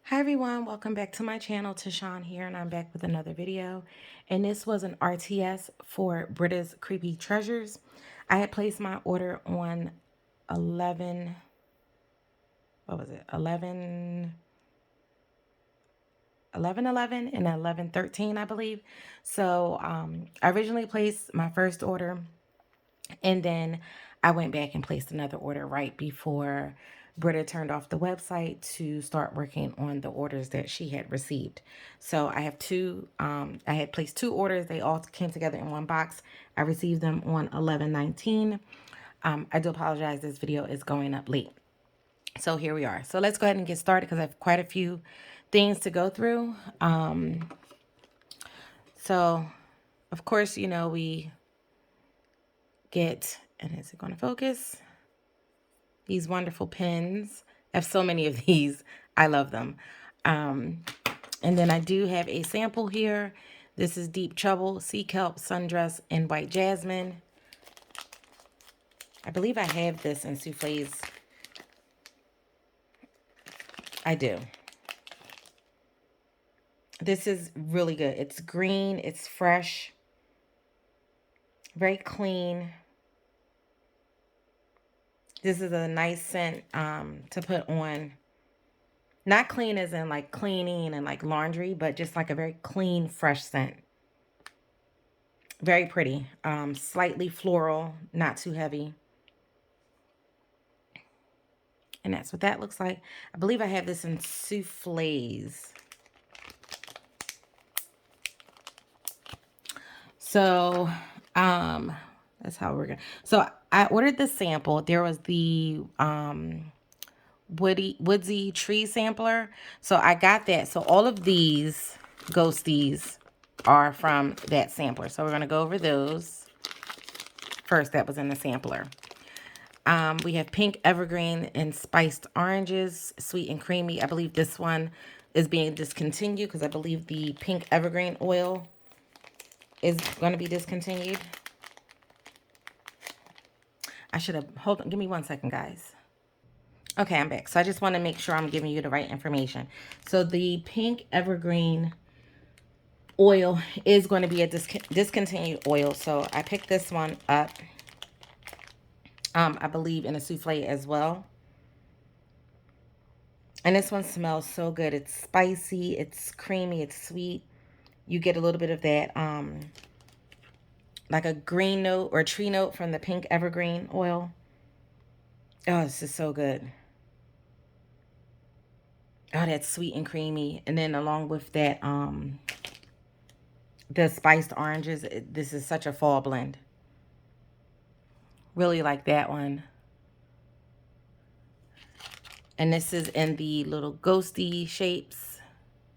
Hi everyone, welcome back to my channel. Tashawn here, and I'm back with another video. And this was an RTS for Britta's Creepy Treasures. I had placed my order on 11, what was it? 11 and 11:13, I believe. So I originally placed my first order, and then I went back and placed another order right before Britta turned off the website to start working on the orders that she had received. So I have I had placed two orders. They all came together in one box. I received them on 11/19. I do apologize. This video is going up late. So here we are. So let's go ahead and get started because I have quite a few things to go through. So, of course, we get, and is it going to focus? These wonderful pins. I have so many of these. I love them. And then I do have a sample here. This is Deep Trouble, Sea Kelp, Sundress, and White Jasmine. I believe I have this in souffles. I do. This is really good. It's green. It's fresh. Very clean. This is a nice scent to put on. Not clean as in like cleaning and like laundry, but just like a very clean, fresh scent. Very pretty. Slightly floral, not too heavy. And that's what that looks like. I believe I have this in souffles. So, that's how we're gonna. So I ordered the sample. There was the woodsy tree sampler. So I got that. So all of these ghosties are from that sampler. So we're gonna go over those first. That was in the sampler. We have pink evergreen and spiced oranges, sweet and creamy. I believe this one is being discontinued because I believe the pink evergreen oil is going to be discontinued. I should have, hold on, give me 1 second, guys. Okay, I'm back. So I just want to make sure I'm giving you the right information. So the pink evergreen oil is going to be a discontinued oil. So I picked this one up, I believe in a souffle as well. And this one smells so good. It's spicy, it's creamy, it's sweet. You get a little bit of that, like a green note or a tree note from the pink evergreen oil. Oh, this is so good. Oh, that's sweet and creamy. And then along with that, the spiced oranges, this is such a fall blend. Really like that one. And this is in the little ghosty shapes.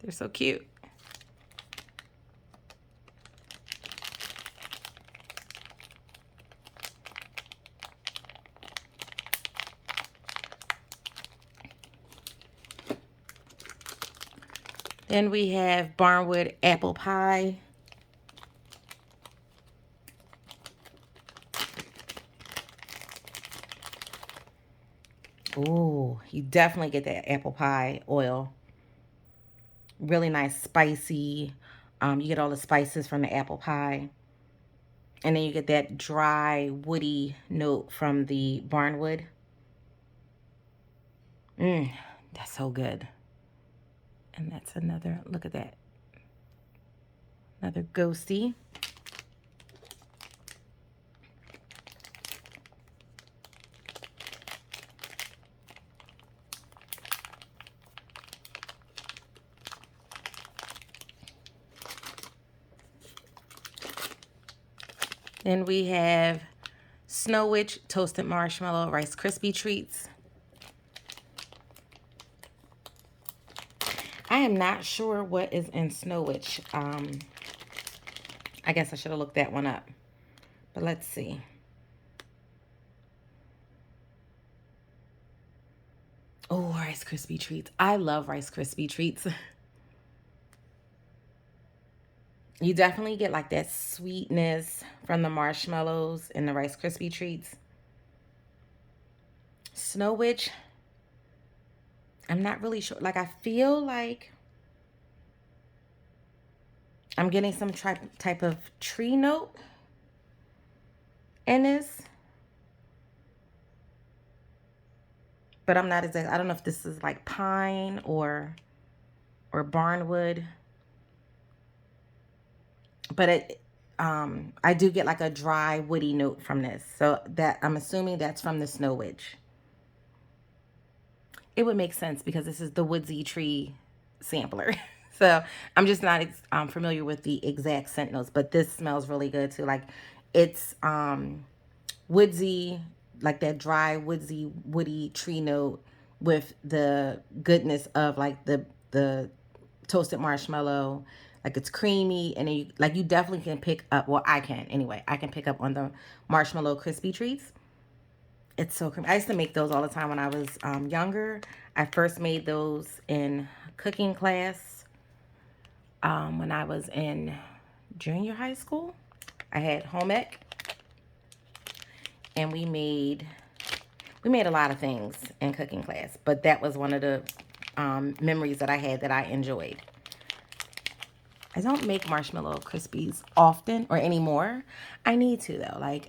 They're so cute. Then we have Barnwood apple pie. Oh, you definitely get that apple pie oil. Really nice, spicy. You get all the spices from the apple pie. And then you get that dry, woody note from the barnwood. That's so good. And that's another, look at that. Another ghosty. Then we have Snow Witch Toasted Marshmallow Rice Krispie Treats. I am not sure what is in Snow Witch. I guess I should have looked that one up. But let's see. Oh, Rice Krispie Treats. I love Rice Krispie Treats. You definitely get like that sweetness from the marshmallows and the Rice Krispie Treats. Snow Witch I'm not really sure. Like, I feel like I'm getting some type of tree note in this, but I'm not exactly. I don't know if this is like pine or barnwood, but I do get like a dry woody note from this. So that I'm assuming that's from the snow witch. It would make sense because this is the woodsy tree sampler. So I'm just not familiar with the exact scent notes, but this smells really good too. Like it's woodsy, like that dry woodsy woody tree note with the goodness of like the toasted marshmallow. Like it's creamy, and then you definitely can pick up. Well, I can anyway. I can pick up on the marshmallow crispy treats. It's so creamy. I used to make those all the time when I was younger. I first made those in cooking class when I was in junior high school. I had home ec, and we made a lot of things in cooking class, but that was one of the memories that I had that I enjoyed. I don't make marshmallow crispies often or anymore. I need to though.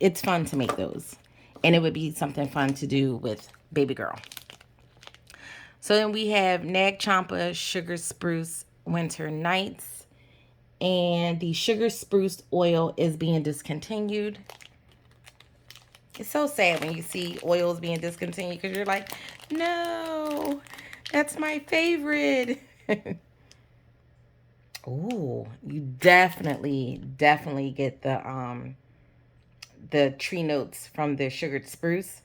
It's fun to make those, and it would be something fun to do with baby girl. So then we have Nag Champa Sugar Spruce Winter Nights, and the sugar spruce oil is being discontinued. It's so sad when you see oils being discontinued because you're like, no, that's my favorite. Ooh, you definitely get the tree notes from the sugared spruce.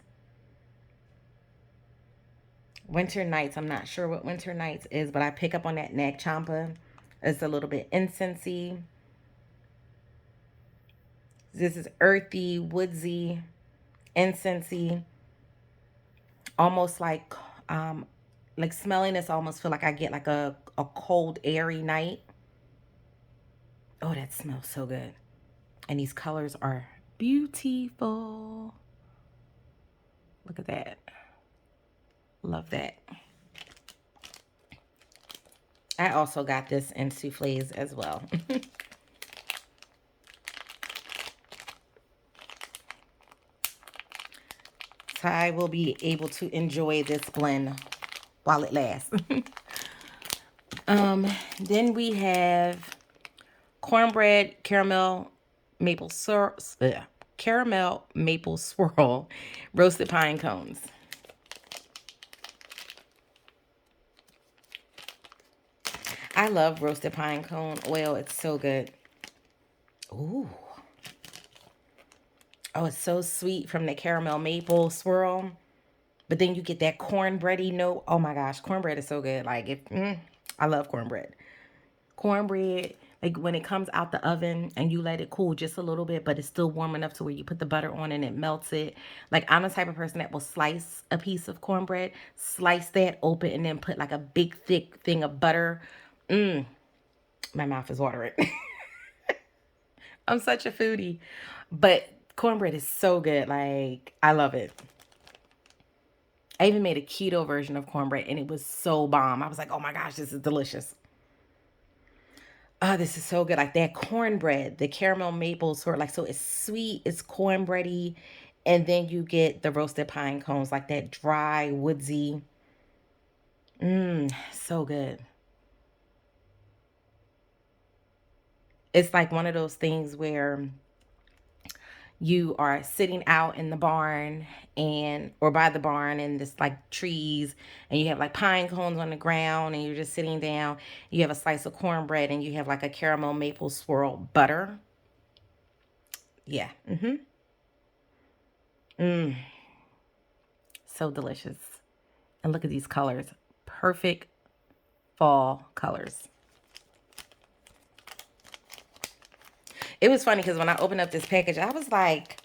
Winter Nights, I'm not sure what Winter Nights is, but I pick up on that Nag Champa. It's a little bit incensey. This is earthy, woodsy, incensey, almost like smelling this. Almost feel like I get like a cold, airy night. Oh, that smells so good. And these colors are beautiful. Look at that. Love that. I also got this in souffles as well. So I will be able to enjoy this blend while it lasts. Then we have cornbread caramel maple swirl roasted pine cones. I love roasted pine cone oil. It's so good. Ooh. Oh, it's so sweet from the caramel maple swirl. But then you get that cornbready note. Oh my gosh, cornbread is so good. I love cornbread. Cornbread, like when it comes out the oven and you let it cool just a little bit, but it's still warm enough to where you put the butter on and it melts it. Like I'm the type of person that will slice a piece of cornbread, slice that open, and then put like a big thick thing of butter. Mmm, my mouth is watering. I'm such a foodie. But cornbread is so good. Like, I love it. I even made a keto version of cornbread and it was so bomb. I was like, oh my gosh, this is delicious. Oh, this is so good. Like that cornbread, the caramel maple sort, like, so it's sweet, it's cornbready, and then you get the roasted pine cones, like that dry, woodsy. Mmm, so good. It's like one of those things where you are sitting out in the barn and or by the barn and there's like trees and you have like pine cones on the ground and you're just sitting down. You have a slice of cornbread and you have like a caramel maple swirl butter. Yeah. Mm, so delicious. And look at these colors. Perfect fall colors. It was funny because when I opened up this package, I was like,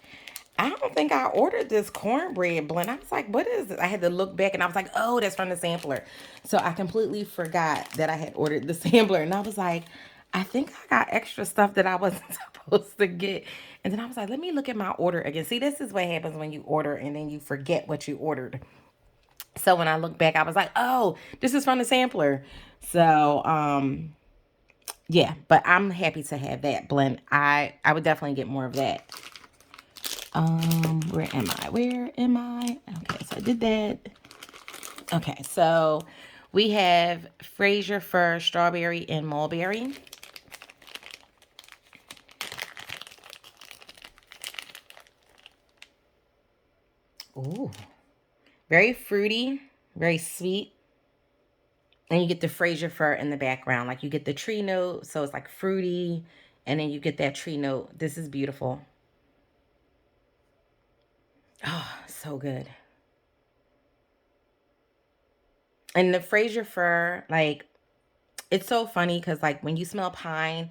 I don't think I ordered this cornbread blend. I was like, what is this? I had to look back and I was like, oh, that's from the sampler. So I completely forgot that I had ordered the sampler. And I was like, I think I got extra stuff that I wasn't supposed to get. And then I was like, let me look at my order again. See, this is what happens when you order and then you forget what you ordered. So when I look back, I was like, oh, this is from the sampler. So yeah, but I'm happy to have that blend. I would definitely get more of that. Where am I? Where am I? Okay, so I did that. Okay, so we have Fraser Fir Strawberry and Mulberry. Ooh, very fruity, very sweet. And you get the Fraser Fir in the background. Like you get the tree note, so it's like fruity, and then you get that tree note. This is beautiful. Oh, so good. And the Fraser Fir, like, it's so funny because like when you smell pine,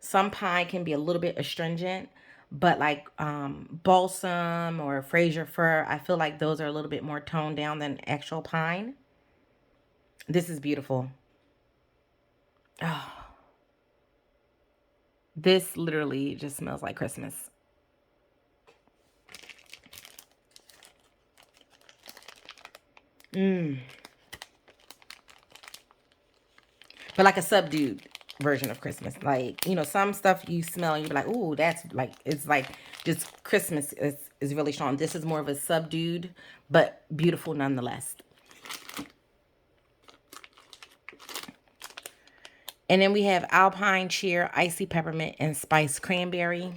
some pine can be a little bit astringent, but like balsam or Fraser Fir, I feel like those are a little bit more toned down than actual pine. This is beautiful. Oh, this literally just smells like Christmas. Mm. But like a subdued version of Christmas. Like, you know, some stuff you smell and you be like, ooh, that's like, it's like just Christmas is really strong. This is more of a subdued, but beautiful nonetheless. And then we have Alpine Cheer, Icy Peppermint, and Spiced Cranberry.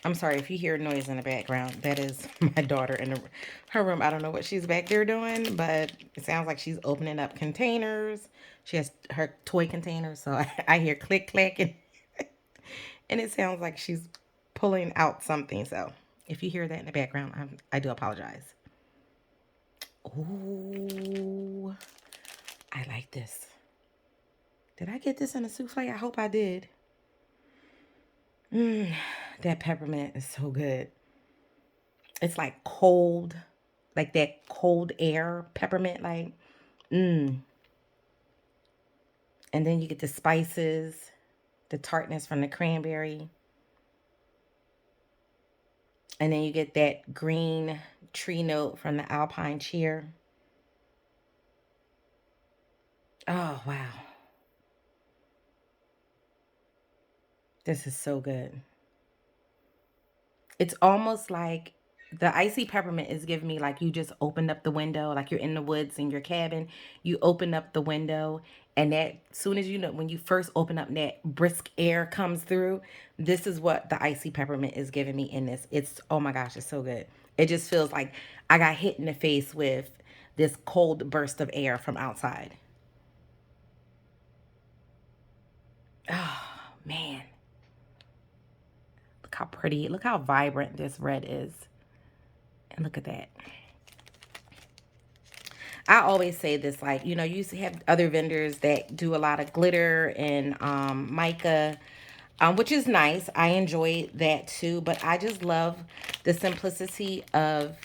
I'm sorry if you hear noise in the background. That is my daughter in her room. I don't know what she's back there doing, but it sounds like she's opening up containers. She has her toy containers, so I hear click clack and it sounds like she's pulling out something. So if you hear that in the background, I do apologize. Ooh, I like this. Did I get this in a souffle? I hope I did. Mmm, that peppermint is so good. It's like cold, like that cold air peppermint, like, mmm. And then you get the spices, the tartness from the cranberry. And then you get that green tree note from the alpine cheer. Oh, wow. This is so good. It's almost like the icy peppermint is giving me like you just opened up the window, like you're in the woods in your cabin. You open up the window, and that soon as you know when you first open up, that brisk air comes through. This is what the icy peppermint is giving me in this. It's oh my gosh, it's so good. It just feels like I got hit in the face with this cold burst of air from outside. Oh man, look how pretty, look how vibrant this red is. And look at that. I always say this, like, you know, you have other vendors that do a lot of glitter and mica, which is nice. I enjoy that too, but I just love the simplicity of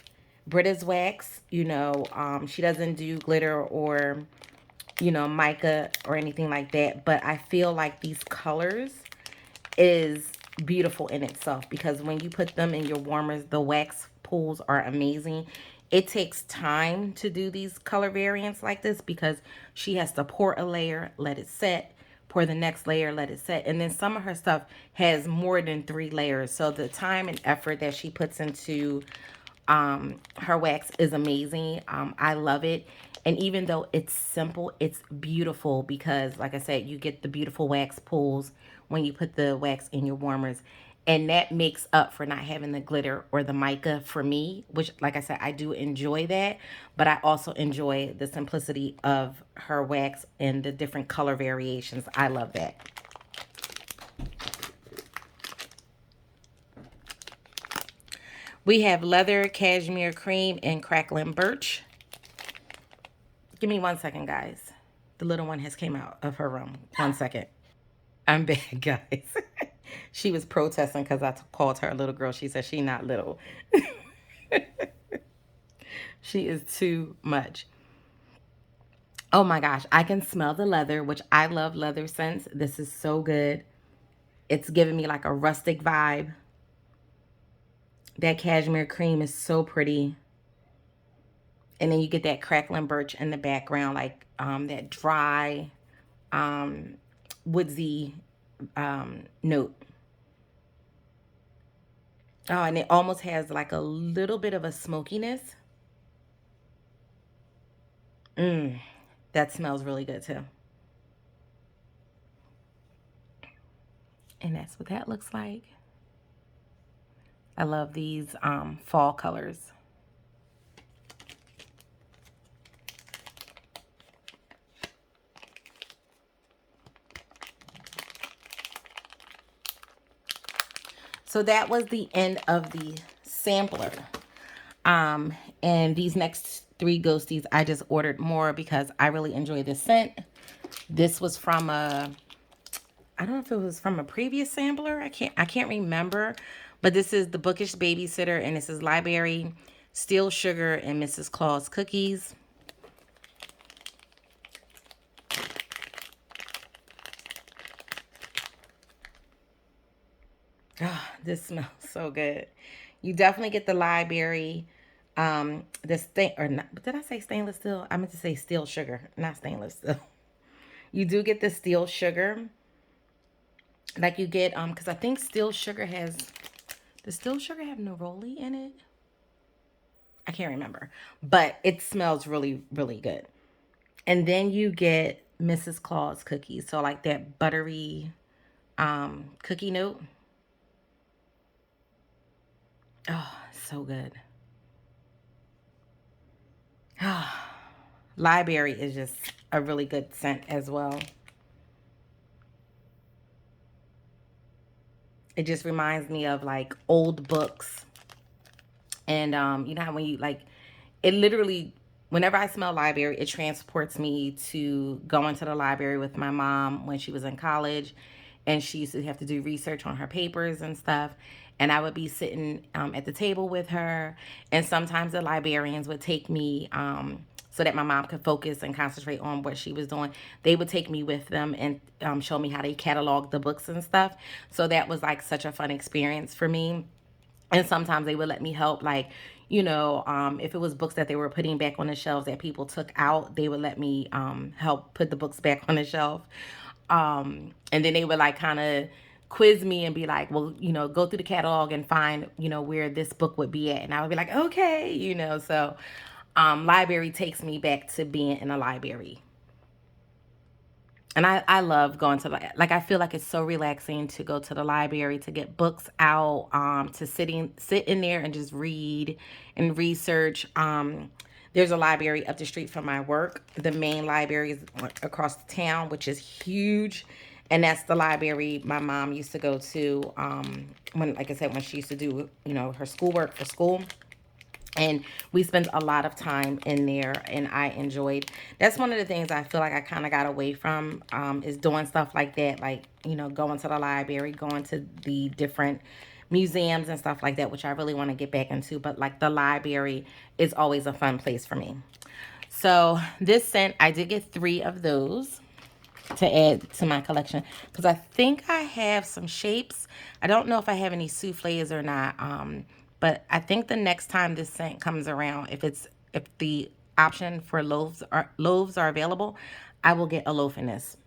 Britta's wax. You know, she doesn't do glitter or, you know, mica or anything like that, but I feel like these colors is beautiful in itself because when you put them in your warmers, the wax pools are amazing. It takes time to do these color variants like this because she has to pour a layer, let it set, pour the next layer, let it set. And then some of her stuff has more than 3 layers. So the time and effort that she puts into her wax is amazing. I love it. And even though it's simple, it's beautiful because, like I said, you get the beautiful wax pulls when you put the wax in your warmers. And that makes up for not having the glitter or the mica for me, which, like I said, I do enjoy that. But I also enjoy the simplicity of her wax and the different color variations. I love that. We have leather, cashmere cream, and crackling birch. Give me 1 second, guys. The little one has came out of her room. 1 second. I'm back, guys. She was protesting because I called her a little girl. She said she not little. She is too much. Oh my gosh, I can smell the leather, which I love leather scents. This is so good. It's giving me like a rustic vibe. That cashmere cream is so pretty. And then you get that crackling birch in the background, like that dry, um, woodsy note. Oh, and it almost has like a little bit of a smokiness. Mmm, that smells really good too. And that's what that looks like. I love these fall colors. So that was the end of the sampler. Um, and these next three ghosties, I just ordered more because I really enjoy this scent. This was from I don't know if it was from a previous sampler. I can't remember. But this is the Bookish Babysitter, and this is Library, Steel Sugar, and Mrs. Claus Cookies. Oh, this smells so good. You definitely get the library, the stain or not, did I say stainless steel? I meant to say steel sugar, not stainless steel. You do get the steel sugar, like you get because I think steel sugar has, does steel sugar have neroli in it? I can't remember, but it smells really really good. And then you get Mrs. Claus cookies, so like that buttery cookie note. Oh, so good. Library is just a really good scent as well. It just reminds me of like old books. And you know how when you like, it literally, whenever I smell library, it transports me to going to the library with my mom when she was in college, and she used to have to do research on her papers and stuff. And I would be sitting at the table with her, and sometimes the librarians would take me so that my mom could focus and concentrate on what she was doing. They would take me with them and show me how they catalog the books and stuff. So that was like such a fun experience for me. And sometimes they would let me help, like, if it was books that they were putting back on the shelves that people took out, they would let me help put the books back on the shelf. And then they would like kind of quiz me and be like, well, go through the catalog and find, where this book would be at. And I would be like, okay, so library takes me back to being in a library. And I love going to, like, I feel like it's so relaxing to go to the library to get books out, to sit in there and just read and research. There's a library up the street from my work. The main library is across the town, which is huge. And that's the library my mom used to go to when, like I said, when she used to do, her schoolwork for school. And we spent a lot of time in there, and I enjoyed. That's one of the things I feel like I kind of got away from, is doing stuff like that, like, going to the library, going to the different museums and stuff like that, which I really want to get back into. But like the library is always a fun place for me. So this scent, I did get 3 of those to add to my collection because I think I have some shapes. I don't know if I have any souffles or not. But I think the next time this scent comes around, if the option for loaves are available, I will get a loaf in this.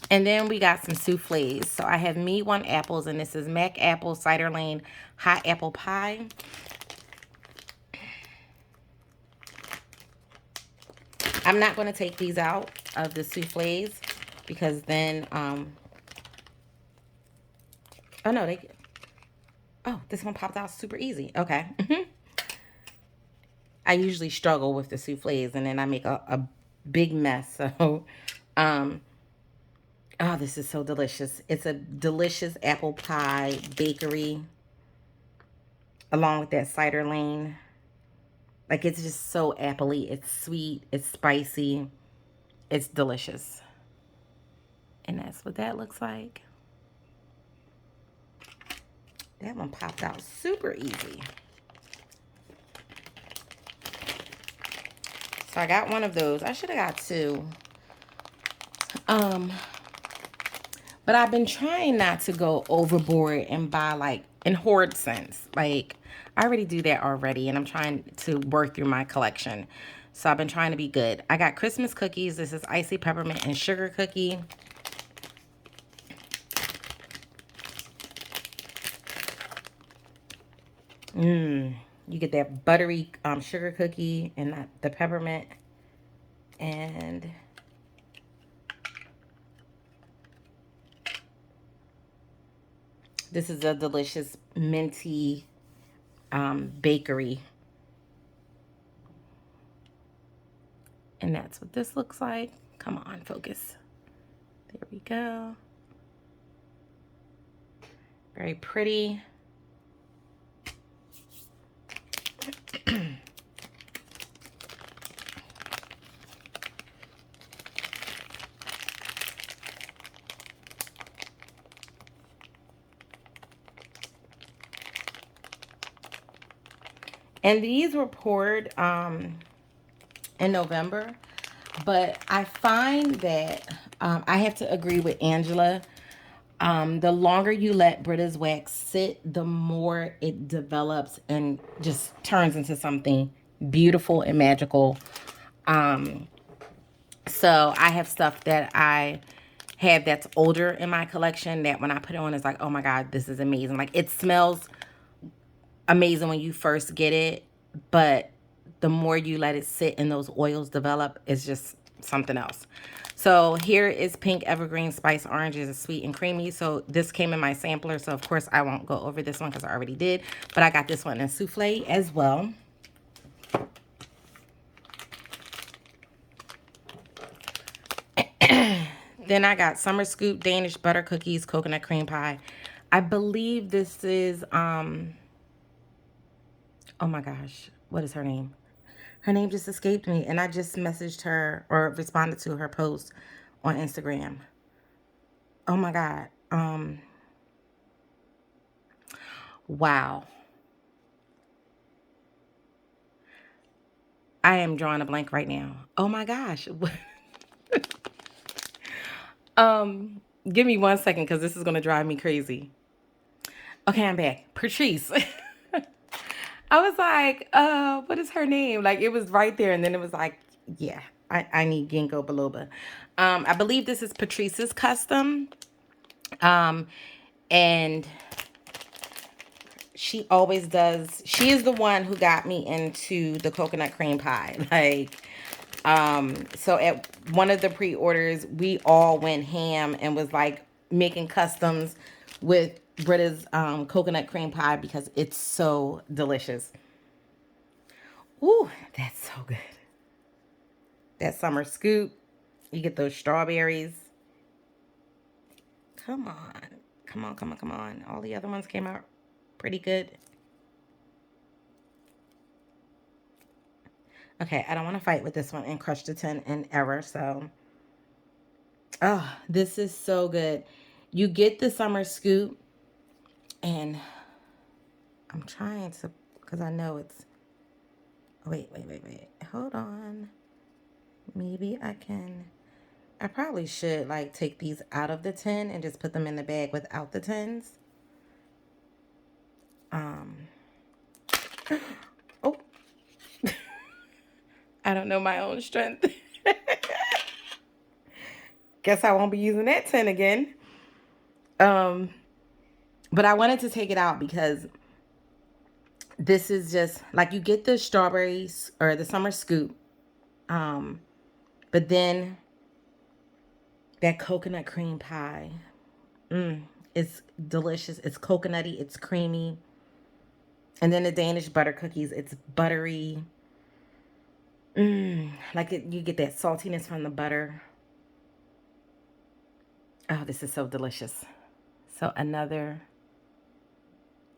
And then we got some souffles. So I have Me One apples, and this is Mac Apple Cider Lane Hot Apple Pie. I'm not going to take these out of the souffles because then, oh no, oh, this one popped out super easy. Okay. I usually struggle with the souffles, and then I make a big mess. So, oh, this is so delicious. It's a delicious apple pie bakery along with that cider lane. Like, it's just so appley. It's sweet. It's spicy. It's delicious. And that's what that looks like. That one popped out super easy. So I got one of those. I should have got 2. But I've been trying not to go overboard and buy like in hoard sense. Like I already do that already, and I'm trying to work through my collection. So I've been trying to be good. I got Christmas cookies. This is icy peppermint and sugar cookie. You get that buttery sugar cookie and the peppermint. And this is a delicious minty bakery. And that's what this looks like. Come on, focus. There we go. Very pretty. And these were poured in November. But I find that I have to agree with Angela. The longer you let Britta's wax sit, the more it develops and just turns into something beautiful and magical. So I have stuff that I have that's older in my collection that when I put it on, it's like, oh my God, this is amazing. Like it smells amazing when you first get it, but the more you let it sit and those oils develop, it's just something else. So here is pink evergreen spice oranges. It's sweet and creamy. So this came in my sampler. So of course I won't go over this one because I already did. But I got this one in souffle as well. Then I got Summer Scoop Danish butter cookies, coconut cream pie. I believe this is oh my gosh, what is her name? Her name just escaped me, and I just messaged her or responded to her post on Instagram. Oh my God. Wow. I am drawing a blank right now. Oh my gosh. Give me 1 second because this is gonna drive me crazy. Okay, I'm back. Patrice. I was like, what is her name? Like it was right there, and then it was like, yeah, I need ginkgo biloba. I believe this is Patrice's custom. And she always does. She is the one who got me into the coconut cream pie. So at one of the pre-orders, we all went ham and was like making customs with Britta's coconut cream pie because it's so delicious. Ooh, that's so good. That summer scoop. You get those strawberries. Come on. Come on, come on, come on. All the other ones came out pretty good. Okay, I don't want to fight with this one and crush the 10 in error. So, oh, this is so good. You get the summer scoop, and I'm trying to, because I know it's, wait. Hold on. Maybe I can, I probably should like take these out of the tin and just put them in the bag without the tins. Oh, I don't know my own strength. Guess I won't be using that tin again. But I wanted to take it out because this is just like you get the strawberries or the summer scoop. But then that coconut cream pie. It's delicious. It's coconutty. It's creamy. And then the Danish butter cookies. It's buttery. Like you get that saltiness from the butter. Oh, this is so delicious. So another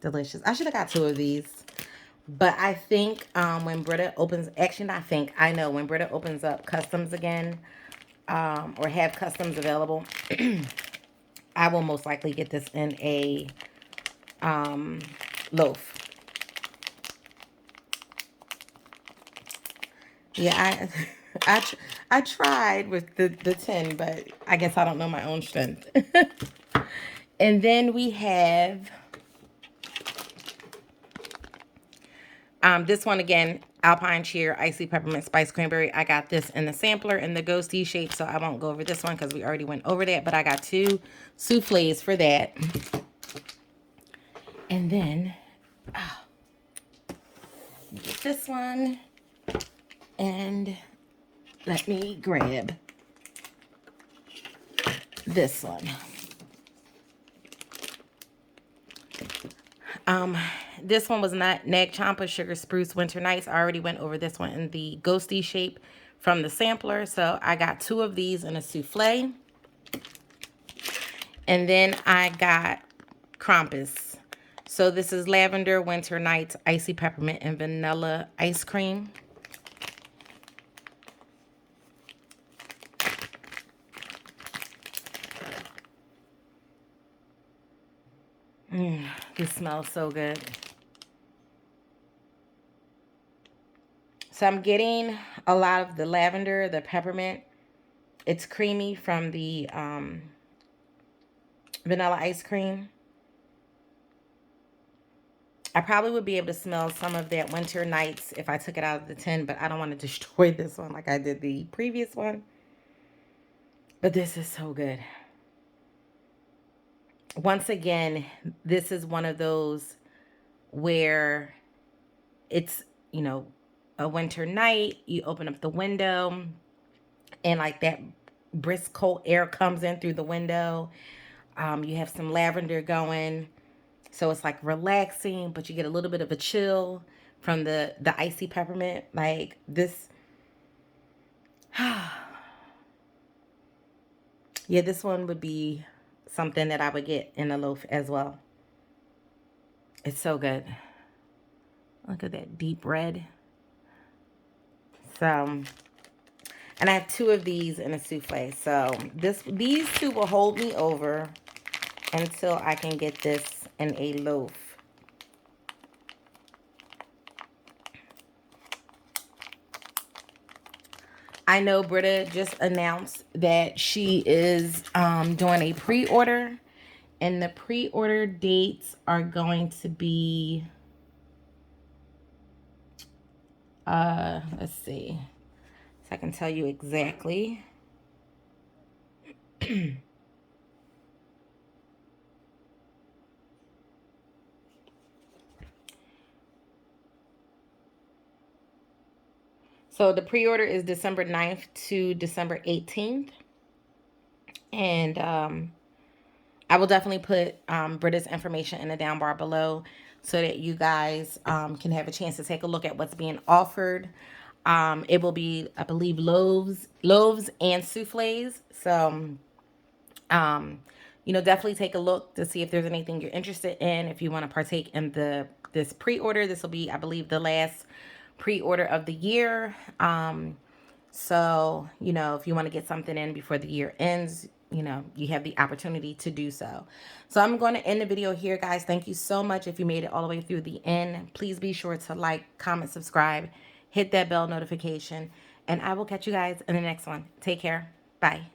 delicious. I should have got 2 of these. But I think when Britta opens, actually not think, I know when Britta opens up customs again, or have customs available, I will most likely get this in a loaf. Yeah, I tried with the 10, but I guess I don't know my own strength. And then we have this one again, Alpine Cheer, Icy Peppermint Spice Cranberry. I got this in the sampler in the ghosty shape, so I won't go over this one because we already went over that. But I got 2 souffles for that. And then get this one, and let me grab this one. This one was not Nag Champa Sugar Spruce Winter Nights. I already went over this one in the ghosty shape from the sampler. So I got 2 of these in a souffle. And then I got Krampus. So this is Lavender Winter Nights Icy Peppermint and Vanilla Ice Cream. This smells so good. So I'm getting a lot of the lavender, the peppermint. It's creamy from the vanilla ice cream. I probably would be able to smell some of that Winter Nights if I took it out of the tin, but I don't want to destroy this one like I did the previous one. But this is so good. Once again, this is one of those where it's, you know, a winter night, you open up the window and like that brisk cold air comes in through the window. You have some lavender going, so it's like relaxing, but you get a little bit of a chill from the icy peppermint. Like this, yeah, this one would be something that I would get in a loaf as well. It's so good. Look at that deep red. So, and I have 2 of these in a souffle. So these 2 will hold me over until I can get this in a loaf. I know Britta just announced that she is doing a pre-order, and the pre-order dates are going to be let's see, so I can tell you exactly. So the pre-order is December 9th to December 18th. And I will definitely put Britta's information in the down bar below so that you guys can have a chance to take a look at what's being offered. It will be, I believe, loaves and souffles. So, you know, definitely take a look to see if there's anything you're interested in. If you want to partake in this pre-order, this will be, I believe, the last pre-order of the year. So, you know, if you want to get something in before the year ends, you know, you have the opportunity to do so. So I'm going to end the video here, guys. Thank you so much. If you made it all the way through the end, please be sure to like, comment, subscribe, hit that bell notification, and I will catch you guys in the next one. Take care. Bye.